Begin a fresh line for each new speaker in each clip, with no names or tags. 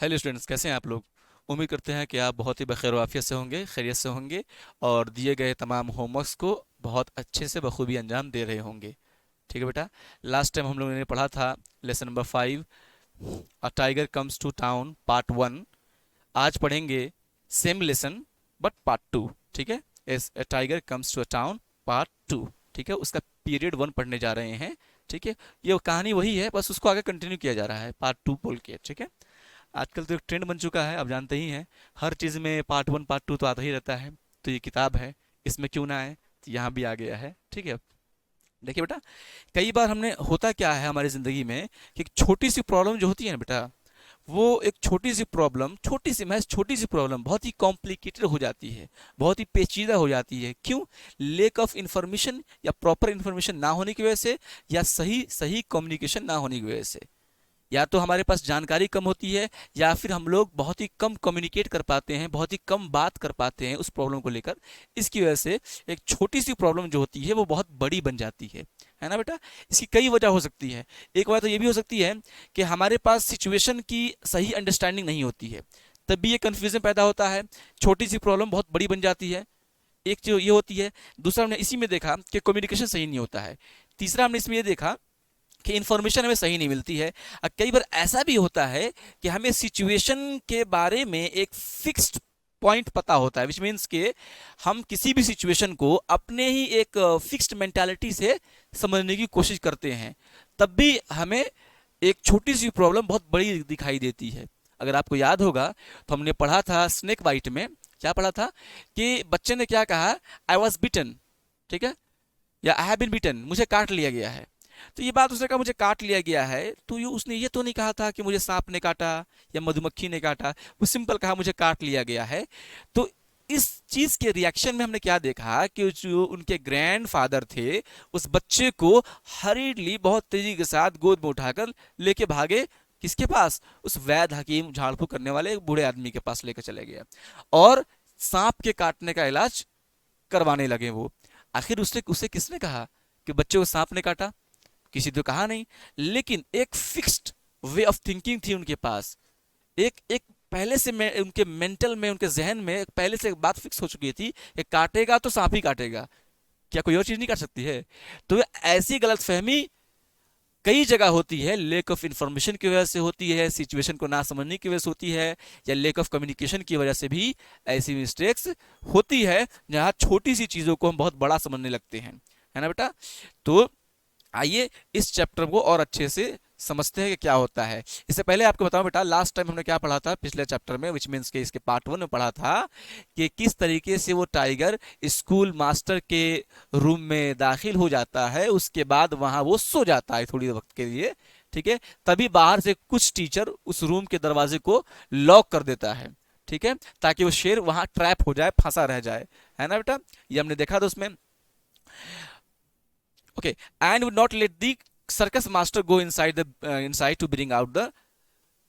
Hello students, कैसे हैं आप लोग। उम्मीद करते हैं कि आप बहुत ही बखैर वाफियत से होंगे, खैरियत से होंगे और दिए गए तमाम होमवर्क्स को बहुत अच्छे से बखूबी अंजाम दे रहे होंगे। ठीक है बेटा। लास्ट टाइम हम लोगों ने पढ़ा था lesson number 5, a tiger comes to town part 1। आज पढ़ेंगे सेम लेसन बट पार्ट 2। ठीक है। As a tiger comes to a town part 2। ठीक है, उसका पीरियड 1 पढ़ने जा रहे हैं। ठीक है, ये कहानी वही है, बस उसको आगे कंटिन्यू किया जा रहा है पार्ट 2 बोल के। ठीक है। आजकल तो एक ट्रेंड बन चुका है, आप जानते ही हैं। हर चीज़ में पार्ट 1 पार्ट 2 तो आता ही रहता है। तो ये किताब है, इसमें क्यों ना आए, तो यहाँ भी आ गया है। ठीक है। देखिए बेटा, कई बार हमने होता क्या है हमारी ज़िंदगी में कि एक छोटी सी प्रॉब्लम जो होती है ना बेटा, वो एक छोटी सी प्रॉब्लम, छोटी सी महज छोटी सी प्रॉब्लम बहुत ही कॉम्प्लिकेटेड हो जाती है, बहुत ही पेचीदा हो जाती है। क्यों? लेक ऑफ इंफॉर्मेशन या प्रॉपर इंफॉर्मेशन ना होने की वजह से, या सही सही कम्युनिकेशन ना होने की वजह से। या तो हमारे पास जानकारी कम होती है, या फिर हम लोग बहुत ही कम कम्युनिकेट कर पाते हैं, बहुत ही कम बात कर पाते हैं उस प्रॉब्लम को लेकर। इसकी वजह से एक छोटी सी प्रॉब्लम जो होती है वो बहुत बड़ी बन जाती है ना बेटा। इसकी कई वजह हो सकती है। एक वजह तो ये भी हो सकती है कि हमारे पास सिचुएशन की सही अंडरस्टैंडिंग नहीं होती है, तब भी ये कन्फ्यूजन पैदा होता है, छोटी सी प्रॉब्लम बहुत बड़ी बन जाती है। एक चीज ये होती है। दूसरा हमने इसी में देखा कि कम्युनिकेशन सही नहीं होता है। तीसरा हमने इसमें ये देखा कि इन्फॉर्मेशन हमें सही नहीं मिलती है। कई बार ऐसा भी होता है कि हमें सिचुएशन के बारे में एक फिक्स्ड पॉइंट पता होता है, विच मीन्स के हम किसी भी सिचुएशन को अपने ही एक फिक्स्ड मेंटालिटी से समझने की कोशिश करते हैं, तब भी हमें एक छोटी सी प्रॉब्लम बहुत बड़ी दिखाई देती है। अगर आपको याद होगा तो हमने पढ़ा था स्नेक बाइट में, क्या पढ़ा था कि बच्चे ने क्या कहा, आई वॉज बिटन। ठीक है, या आई हैव बीन बिटन, मुझे काट लिया गया है। तो ये बात उसने कहा, मुझे काट लिया गया है, तो ये उसने ये तो नहीं कहा था कि मुझे सांप ने काटा या मधुमक्खी ने काटा। वो सिंपल कहा मुझे काट लिया गया है। तो इस चीज के रिएक्शन में हमने क्या देखा कि जो उनके ग्रैंडफादर थे, उस बच्चे को हरीडली बहुत तेजी के साथ गोद में उठाकर लेके भागे। किसके पास? उस वैद्य हकीम, झाड़ फूक करने वाले बूढ़े आदमी के पास लेकर चले गए और सांप के काटने का इलाज करवाने लगे वो। आखिर उससे उसे किसने कहा कि बच्चे को सांप ने काटा? किसी तो कहा नहीं। लेकिन एक फिक्स्ड वे ऑफ थिंकिंग थी उनके पास। एक एक पहले से उनके मेंटल में, उनके जहन में पहले से एक बात फिक्स हो चुकी थी कि काटेगा तो सांप ही काटेगा, क्या कोई और चीज नहीं काट सकती है। तो ऐसी गलतफहमी कई जगह होती है, लेक ऑफ इंफॉर्मेशन की वजह से होती है, सिचुएशन को ना समझने की वजह से होती है, या लेक ऑफ कम्युनिकेशन की वजह से भी ऐसी मिस्टेक्स होती है, जहां छोटी सी चीजों को हम बहुत बड़ा समझने लगते हैं। है ना बेटा। तो आइए इस चैप्टर को और अच्छे से समझते हैं कि क्या होता है। इससे पहले आपको बताऊं बेटा, लास्ट टाइम हमने क्या पढ़ा था पिछले चैप्टर में, विच मीन्स के इसके पार्ट 1 में पढ़ा था कि किस तरीके से वो टाइगर स्कूल मास्टर के रूम में दाखिल हो जाता है, उसके बाद वहां वो सो जाता है थोड़ी वक्त के लिए। ठीक है, तभी बाहर से कुछ टीचर उस रूम के दरवाजे को लॉक कर देता है। ठीक है, ताकि वो शेर वहां ट्रैप हो जाए, फंसा रह जाए। है ना बेटा, ये हमने देखा था उसमें। Okay, and would not let the circus master go inside to bring out the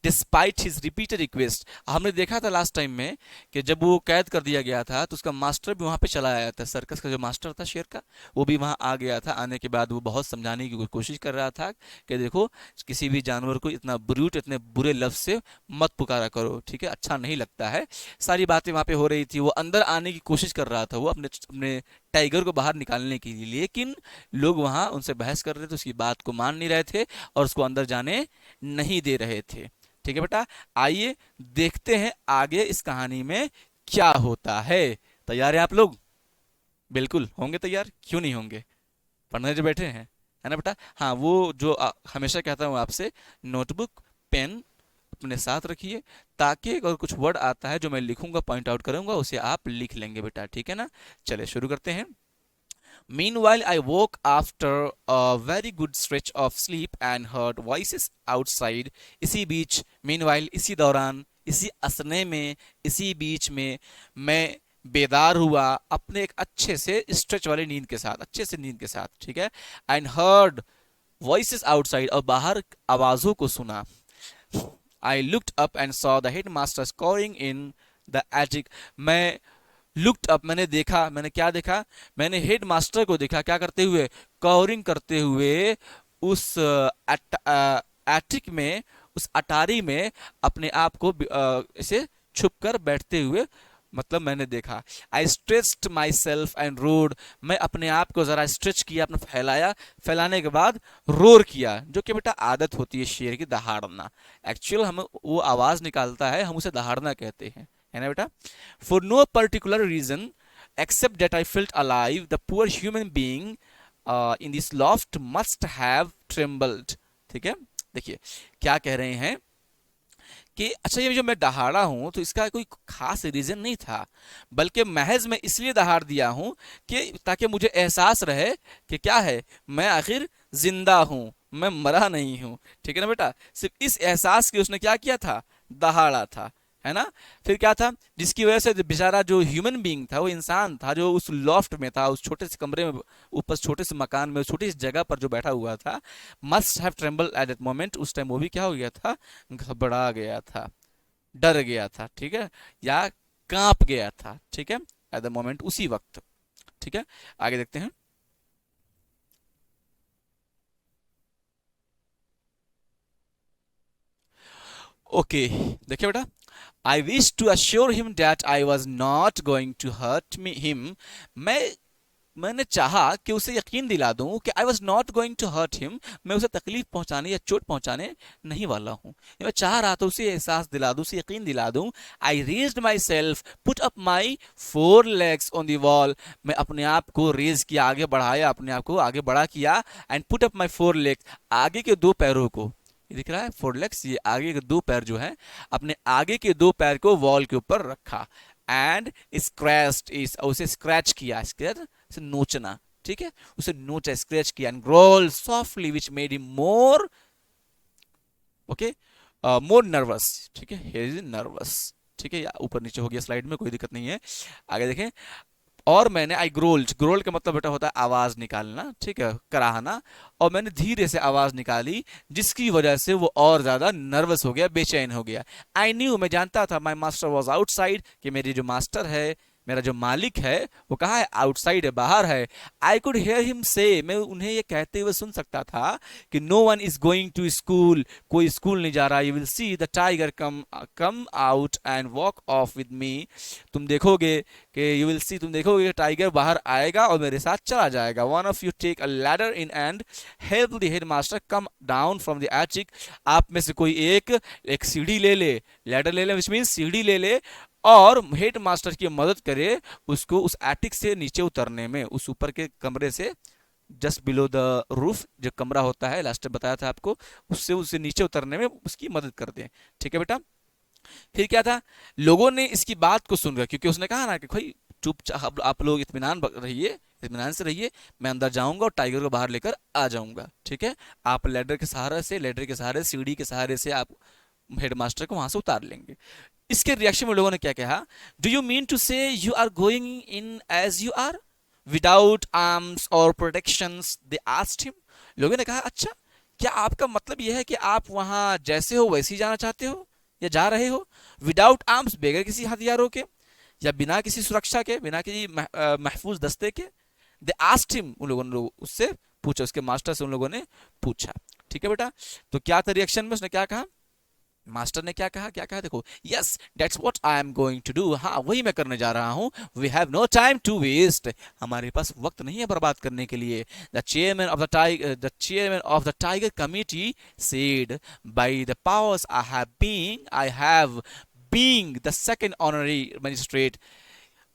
despite his repeated request. हमने देखा था लास्ट टाइम में कि जब वो कैद कर दिया गया था तो उसका मास्टर भी वहां पे चला आया था, सर्कस का जो मास्टर था शेर का, वो भी वहां आ गया था। आने के बाद वो बहुत समझाने की कोशिश कर रहा था कि देखो, किसी भी जानवर को इतना ब्रूट, इतने बुरे लफ्ज से मत पुकारा करो, ठीक है, अच्छा नहीं लगता है। सारी बातें वहां पे हो रही थी। वो अंदर आने की कोशिश कर रहा था, वो अपने अपने टाइगर को बाहर निकालने के लिए, लेकिन लोग वहां उनसे बहस कर रहे थे, उसकी बात को मान नहीं रहे थे और उसको अंदर जाने नहीं दे रहे थे। ठीक है बेटा, आइए देखते हैं आगे इस कहानी में क्या होता है। तैयार हैं आप लोग? बिल्कुल होंगे तैयार, क्यों नहीं होंगे, पढ़ने जो बैठे हैं। है ना बेटा। हाँ, वो जो हमेशा कहता हूँ आपसे, नोटबुक पेन अपने साथ रखिए, ताकि अगर कुछ वर्ड आता है जो मैं लिखूंगा, पॉइंट आउट करूंगा, उसे आप लिख लेंगे बेटा। ठीक है ना। चलिए शुरू करते हैं। Meanwhile, I woke after a very good stretch of sleep and heard voices outside. इसी बीच, meanwhile, इसी दौरान, इसी असने में, इसी बीच में मैं बेदार हुआ अपने एक अच्छे से स्ट्रेच वाली नींद के साथ, अच्छे से नींद के साथ। ठीक है। एंड हर्ड वॉइसेस आउटसाइड, और बाहर आवाजों को सुना। I looked up and saw the head master scoring in the attic. मैं लुक्ड अप, मैंने देखा, मैंने क्या देखा, मैंने हेड मास्टर को देखा क्या करते हुए, कवरिंग करते हुए उस एटिक में, उस अटारी में अपने आप को इसे छुप कर बैठते हुए मतलब मैंने देखा। I stretched my self and rode, मैं अपने आप को जरा स्ट्रेच किया, अपना फैलाया, फैलाने के बाद रोर किया, जो कि बेटा आदत होती है शेर की, दहाड़ना। एक्चुअल हम वो आवाज निकालता है, हम उसे दहाड़ना कहते हैं, है ना बेटा। For no particular reason except that I felt alive the poor human being in this loft must have trembled. ठीक है, देखिए क्या कह रहे हैं कि अच्छा ये जो मैं दहाड़ा हूं तो इसका कोई खास रीजन नहीं था, बल्कि महज मैं इसलिए दहाड़ दिया हूं कि ताकि मुझे एहसास रहे कि क्या है, मैं आखिर जिंदा हूं, मैं मरा नहीं हूं। ठीक है ना बेटा, सिर्फ इस एहसास के उसने क्या किया था, दहाड़ा था, है ना। फिर क्या था, जिसकी वजह से बेचारा जो ह्यूमन बीइंग था, वो इंसान था जो उस लॉफ्ट में था, उस छोटे से कमरे में, ऊपर छोटे से मकान में, छोटी सी जगह पर जो बैठा हुआ था, must have tremble at that moment, उस टाइम वो भी क्या हो गया था, घबरा गया था, डर गया था, ठीक है, या कांप गया था, ठीक है, एट द मोमेंट, उसी वक्त। ठीक है, आगे देखते हैं। ओके, देखिए बेटा, I wish to assure him that I was not going to hurt me him, मैंने चाहा कि उसे यकीन दिला दूं कि I was not going to hurt him, मैं उसे तकलीफ पहुंचाने या चोट पहुंचाने नहीं वाला हूं। मैं चाह रहा था उसे एहसास दिला दूं, उसे यकीन दिला दूं। I raised my self, put up my 4 legs on the wall, मैं अपने आप को रेज किया, आगे बढ़ाया, अपने आप को आगे बढ़ा किया, and put up my 4 legs, आगे के 2 पैरों को, ये दिख रहा है 4 legs, ये आगे के 2 पैर जो है, अपने आगे के 2 पैर को वॉल के ऊपर रखा, एंड स्क्रैच्ड इस, उसे स्क्रैच किया, से नोचना, ठीक है, उसे नोचा, स्क्रैच किया, and growl softly which made him more, okay, more nervous, ठीक है, ही इज नर्वस, ठीक है, या ऊपर नीचे हो गया स्लाइड में, कोई दिक्कत नहीं है। आगे देखें, और मैंने, आई ग्रोल्ड, ग्रोल का मतलब बेटा होता है आवाज निकालना, ठीक है, कराहना, और मैंने धीरे से आवाज निकाली, जिसकी वजह से वो और ज्यादा नर्वस हो गया, बेचैन हो गया। आई न्यू, मैं जानता था, माई मास्टर वॉज आउटसाइड, कि मेरी जो मास्टर है, मेरा जो मालिक है, वो कहाँ है, आउटसाइड है, बाहर है। आई कुड हेयर हिम से, मैं उन्हें ये कहते हुए सुन सकता था कि no one is going to school, कोई स्कूल नहीं जा रहा, you will see the tiger come out and walk off with me, तुम देखोगे कि, यू विल सी, तुम देखोगे टाइगर बाहर आएगा और मेरे साथ चला जाएगा। One of you take a ladder in and help the headmaster come down from the attic, आप में से कोई एक सीढ़ी ले ले, लैडर ले ले, विच मीन सीढ़ी ले ले, और हेड मास्टर की मदद करे उसको उस एटिक से नीचे उतरने में, उस ऊपर के कमरे से, जस्ट बिलो द रूफ जो कमरा होता है, लास्ट में बताया था आपको, उससे उसे नीचे उतरने में उसकी मदद कर दें। ठीक है बेटा, फिर क्या था, लोगों ने इसकी बात को सुन, क्योंकि उसने कहा ना कि भाई चुपचाप आप लोग इत्मीनान रहिए, इत्मीनान से रहिए, मैं अंदर जाऊंगा और टाइगर को बाहर लेकर आ जाऊंगा, ठीक है, आप लेडर के सहारे, सीढ़ी के सहारे से आप हेडमास्टर को वहां से उतार लेंगे। इसके रिएक्शन में लोगों ने क्या कहा, do you mean to say you are going in as you are without arms और प्रोटेक्शंस, दे आस्क्ड हिम, लोगों ने कहा अच्छा, क्या आपका मतलब यह है कि आप वहां जैसे हो वैसे ही जाना चाहते हो या जा रहे हो, विदाउट आर्म्स, बगैर किसी हथियारों के, या बिना किसी सुरक्षा के, बिना किसी महफूज दस्ते के। दे आस्क्ड हिम, उन लोगों ने उससे पूछा, उसके मास्टर से उन लोगों ने पूछा। ठीक है बेटा, तो क्या था रिएक्शन में, उसने क्या कहा, मास्टर ने क्या कहा, क्या कहा देखो, yes that's what I am going to do, हाँ वही मैं करने जा रहा हूँ, we have no time to waste, हमारे पास वक्त नहीं है बर्बाद करने के लिए। The chairman of the tiger committee said, by the powers I have being the second honorary magistrate,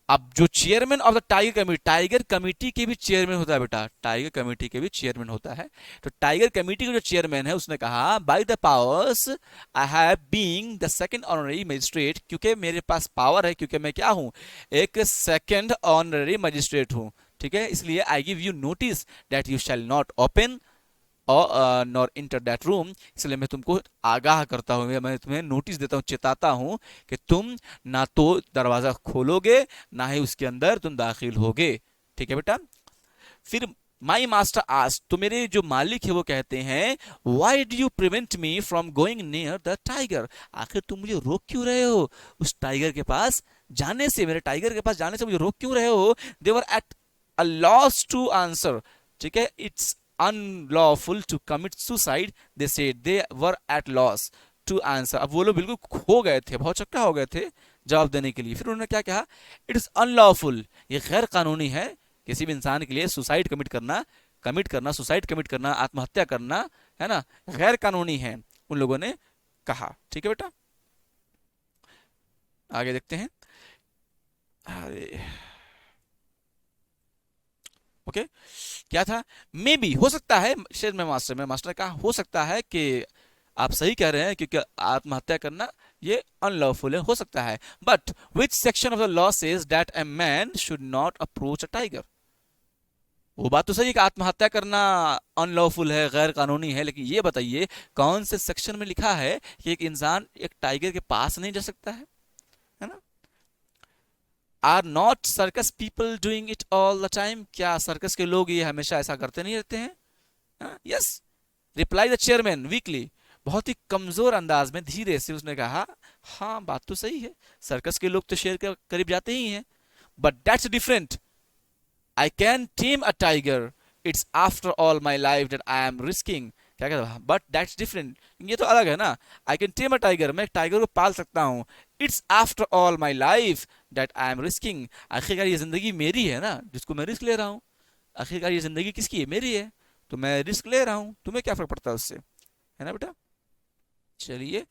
अब जो chairman of the tiger committee के भी चेयरमैन होता है बेटा, टाइगर कमेटी के भी चेयरमैन होता है, तो टाइगर कमेटी का जो चेयरमैन है उसने कहा, bye the powers I have being the second honorary magistrate, क्योंकि मेरे पास पावर है, क्योंकि मैं क्या हूं, एक सेकंड ऑनररी मजिस्ट्रेट हूं, ठीक है, इसलिए I give you notice that you shall not open और नॉर इंटर दैट रूम, इसलिए मैं तुमको आगाह करता हूँ, मैं तुम्हें नोटिस देता हूँ, चेताता हूँ कि तुम ना तो दरवाजा खोलोगे, ना ही उसके अंदर तुम दाखिल होगे। ठीक है बेटा, फिर माई मास्टर आस्क्ड, तो मेरे जो मालिक है वो कहते हैं, why do you prevent me from going near the tiger, आखिर तुम मुझे रोक क्यों रहे हो उस टाइगर के पास जाने से, मेरे टाइगर के पास जाने से मुझे रोक क्यों रहे हो। They were at a loss to answer, ठीक है, it's unlawful to commit suicide, they said, they were at loss, to answer. अब वो लोग बिल्कुल खो गए थे, बहुत चक्का हो गए थे जवाब देने के लिए. फिर उन्होंने क्या कहा, इट इज अनलॉफुल, ये गैर कानूनी है किसी भी इंसान के लिए सुसाइड सुसाइड कमिट करना, आत्महत्या करना, है ना, गैर कानूनी है, उन लोगों ने कहा. ठीक है बेटा, आगे देखते हैं. अरे ओके, क्या था, मे बी, हो सकता है, शायद मैं मास्टर ने कहा हो सकता है कि आप सही कह रहे हैं क्योंकि आत्महत्या करना ये अनलॉफुल है, हो सकता है. But which section of the law says that a man should not approach a tiger. वो बात तो सही है कि आत्महत्या करना अनलॉफुल है, गैर कानूनी है, लेकिन ये बताइए कौन से सेक्शन में लिखा है कि एक इंसान एक टाइगर के पास नहीं जा सकता है ना. Are not circus people doing it all the time, क्या सर्कस के लोग ये हमेशा ऐसा करते नहीं रहते हैं. Yes, reply the chairman weakly. बहुत ही कमजोर अंदाज में धीरे से उसने कहा, हाँ बात तो सही है, सर्कस के लोग तो शेर के करीब जाते ही हैं. But that's different, I can time a tiger, it's after all my life that I am risking. क्या कहता है, बट दैट्स डिफरेंट, ये तो अलग है ना. I can time a tiger, मैं टाइगर को पाल सकता हूँ. It's after all my life that I am risking, आखिरकार ये जिंदगी मेरी है ना जिसको मैं रिस्क ले रहा हूँ. आखिरकार ये जिंदगी किसकी है, मेरी है, तो मैं रिस्क ले रहा हूँ, तुम्हें क्या फर्क पड़ता है उससे, है ना बेटा. चलिए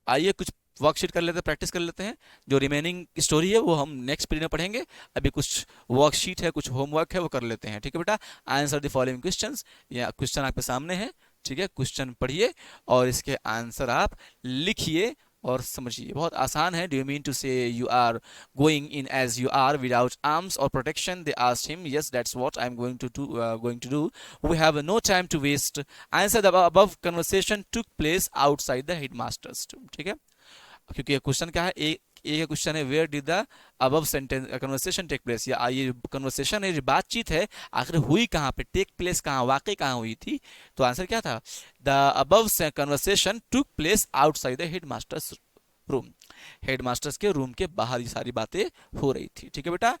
आइए कुछ वर्कशीट कर लेते हैं, प्रैक्टिस कर लेते हैं. जो रिमेनिंग स्टोरी है वो हम नेक्स्ट पीरियड में पढ़ेंगे. अभी कुछ वर्कशीट है, कुछ होमवर्क है, वो कर लेते हैं. ठीक है बेटा, आंसर द फॉलोइंग क्वेश्चंस, या क्वेश्चन आपके सामने है. ठीक है, क्वेश्चन पढ़िए और इसके आंसर आप लिखिए और समझिए. बहुत आसान है. Do you mean to say you are going in as you are without arms और protection, they asked him. Yes, that's what I am going to do. We have no time to waste. Answer the above conversation took place outside the headmaster's. ठीक है, क्योंकि question क्या है, एक एक question है, where did the above sentence conversation take place, या ये कन्वर्सेशन है, ये बातचीत है, आखिर हुई कहाँ पे, टेक प्लेस कहाँ, वाकई कहाँ हुई थी. तो आंसर क्या था, the above conversation took place outside the headmaster's room. Headmasters के रूम के बाहर ये सारी बातें हो रही थी. ठीक है बेटा.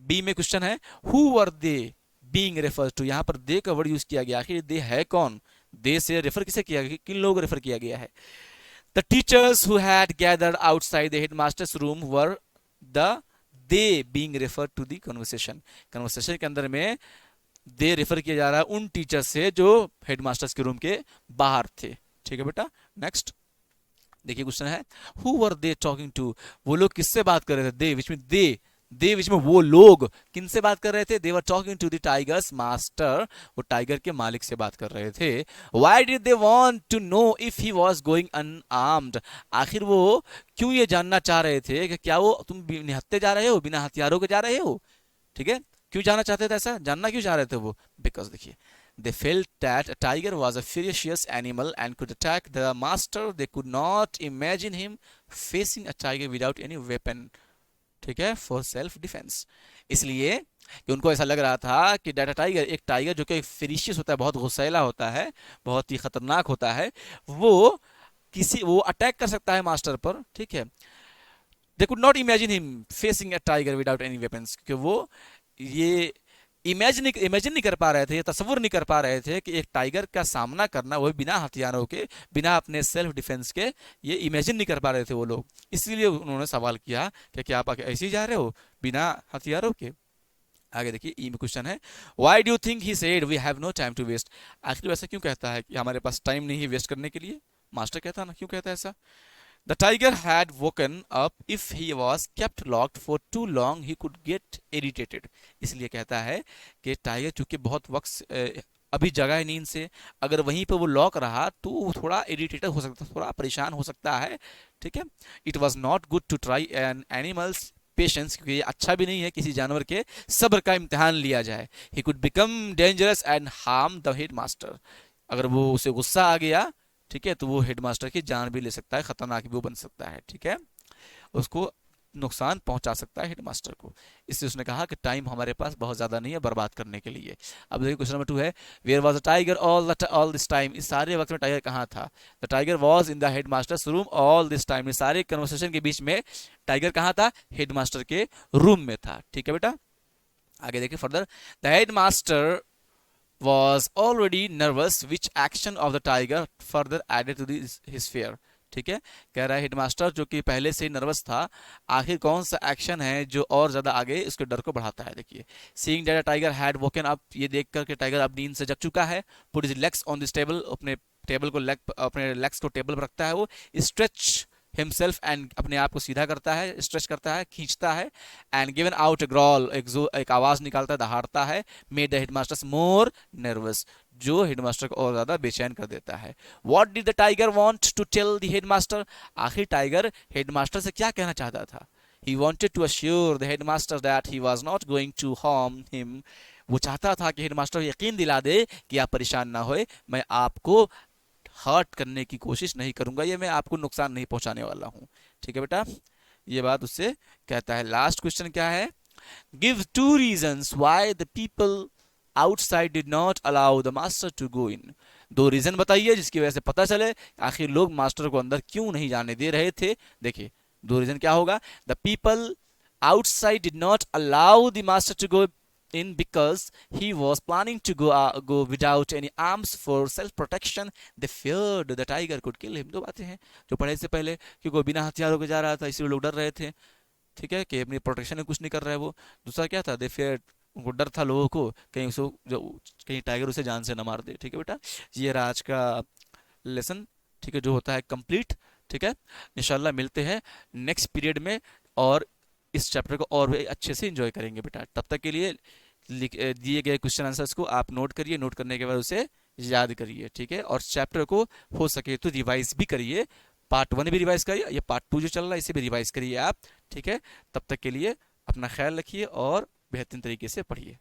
बी में क्वेश्चन है, who were they being refer to. यहाँ पर दे का वर्ड यूज किया गया, आखिर दे है कौन, दे से रेफर किसे किया गया, किन लोगों को रेफर किया गया है. The teachers who had gathered outside the headmaster's room were the they being referred to the conversation. Conversation के अंदर में they रेफर किया जा रहा है उन टीचर से जो हेडमास्टर्स के रूम के बाहर थे. ठीक है बेटा. नेक्स्ट देखिए क्वेश्चन है, who were they talking to. वो लोग किससे बात कर रहे थे, they विच में दे विच में वो लोग किनसे बात कर रहे थे, they were talking to the tiger's master, वो टाइगर के मालिक से बात कर रहे थे. Why did they want to know if he was going unarmed. आखिर वो क्यों ये जानना चाह रहे थे कि क्या वो तुम निहत्थे जा रहे हो, बिना हथियारों के जा रहे हो. ठीक है, क्यों जानना चाहते थे, ऐसा जानना क्यों चाह रहे थे वो, बिकॉज देखिए, they felt that a tiger was a ferocious animal and could attack the master. They could not imagine him facing a tiger without any weapon. ठीक है, फॉर सेल्फ डिफेंस. इसलिए कि उनको ऐसा लग रहा था कि डाटा टाइगर, एक टाइगर जो कि फेरिशियस होता है, बहुत गुस्सैला होता है, बहुत ही खतरनाक होता है, वो अटैक कर सकता है मास्टर पर. ठीक है, they could not imagine him facing a tiger without any weapons, क्योंकि वो ये इमेजिन नहीं कर पा रहे थे, ये तस्वुर नहीं कर पा रहे थे कि एक टाइगर का सामना करना, वो बिना हथियारों के, बिना अपने सेल्फ डिफेंस के, ये इमेजिन नहीं कर पा रहे थे वो लोग. इसीलिए उन्होंने सवाल किया कि क्या आप ऐसे ही जा रहे हो बिना हथियारों के. आगे देखिए, ई में क्वेश्चन है, why do you think he said we have no time to waste. आखिर वैसा क्यों कहता है कि हमारे पास टाइम नहीं है वेस्ट करने के लिए. मास्टर कहता है ना, क्यों कहता है ऐसा. The tiger had woken up. If he was kept locked for too long, he could get irritated. इसलिए कहता है कि टाइगर चूंकि बहुत वक्त अभी जगा है नींद से, अगर वहीं पे वो लॉक रहा तो वो थोड़ा इरिटेटेड हो सकता, थोड़ा परेशान हो सकता है. ठीक है, it was not good to try an animal's patience, क्योंकि ये अच्छा भी नहीं है किसी जानवर के सब्र का इम्तिहान लिया जाए. He could become dangerous and harm the head master. अगर वो उसे गुस्सा आ गया, ठीक है, तो वो हेडमास्टर की जान भी ले सकता है, खतरनाक भी वो बन सकता है. ठीक है, उसको नुकसान पहुंचा सकता है हेडमास्टर को. इसलिए उसने कहा कि टाइम हमारे पास बहुत ज्यादा नहीं है बर्बाद करने के लिए. अब देखिए क्वेश्चन नंबर 2 है, where was the tiger all this time. इस सारे वक्त में टाइगर कहाँ था. The tiger was in the headmaster's room all this time. इस सारे कन्वर्सेशन के बीच में टाइगर कहाँ था, हेडमास्टर के रूम में था. ठीक है बेटा. आगे देखिए further, the headmaster was already nervous, which action of the tiger further added to his fear. ठीक है, कह रहा है हेड मास्टर जो कि पहले से ही नर्वस था, आखिर कौन सा एक्शन है जो और ज्यादा आगे उसके डर को बढ़ाता है। देखिए, seeing that tiger had woken up, ये देख कर के टाइगर अब नींद से जग चुका है। Put his legs on this table, अपने टेबल को लेग, अपने लेग्स को टेबल पर रखता है वो। स्ट्रेच हिमसेल्फ एंड, अपने आप को सीधा करता है, स्ट्रेच करता है, खींचता है। And given out a growl, एक आवाज निकालता है, दहाड़ता है। Made the headmasters more nervous, जो हेडमास्टर को और ज्यादा बेचैन कर देता है। What did the tiger want to tell the headmaster, आखिर टाइगर हेडमास्टर से क्या कहना चाहता था। He wanted to assure the headmaster that he was not going to harm him, वो चाहता था कि हेडमास्टर यकीन दिला दे कि आप परेशान ना होए, मैं आपको हर्ट करने की कोशिश नहीं करूंगा, ये मैं आपको नुकसान नहीं पहुंचाने वाला हूँ। ठीक है बेटा, ये बात उससे कहता है। लास्ट क्वेश्चन क्या है, give 2 reasons why the people outside did not allow the master to go in, 2 reason बताइए जिसकी वजह से पता चले आखिर लोग मास्टर को अंदर क्यों नहीं जाने दे रहे थे। देखिए 2 रीजन क्या होगा, the people outside did not allow the master to go in because he was planning to go without any arms for self protection, they feared the tiger could kill him। 2 बातें हैं जो पढ़े से पहले कि कोई बिना हथियारों के जा रहा था, इसलिए लोग डर रहे थे। ठीक है, कि अपनी प्रोटेक्शन में कुछ नहीं कर रहा है वो। दूसरा क्या था, दे फेयर, उनको डर था लोगों को कहीं उसको जो कहीं टाइगर उसे जान से न मार दे। ठीक है बेटा, ये रहा आज का लेसन, ठीक है, जो होता है कंप्लीट। ठीक है, इंशाल्लाह मिलते हैं नेक्स्ट पीरियड में और इस चैप्टर को और भी अच्छे से एंजॉय करेंगे बेटा। तब तक के लिए दिए गए क्वेश्चन आंसर्स को आप नोट करिए, नोट करने के बाद उसे याद करिए। ठीक है, और चैप्टर को हो सके तो रिवाइज भी करिए, पार्ट 1 भी रिवाइज करिए, ये पार्ट 2 जो चल रहा है इसे भी रिवाइज करिए आप। ठीक है, तब तक के लिए अपना ख्याल रखिए और बेहतरीन तरीके से पढ़िए।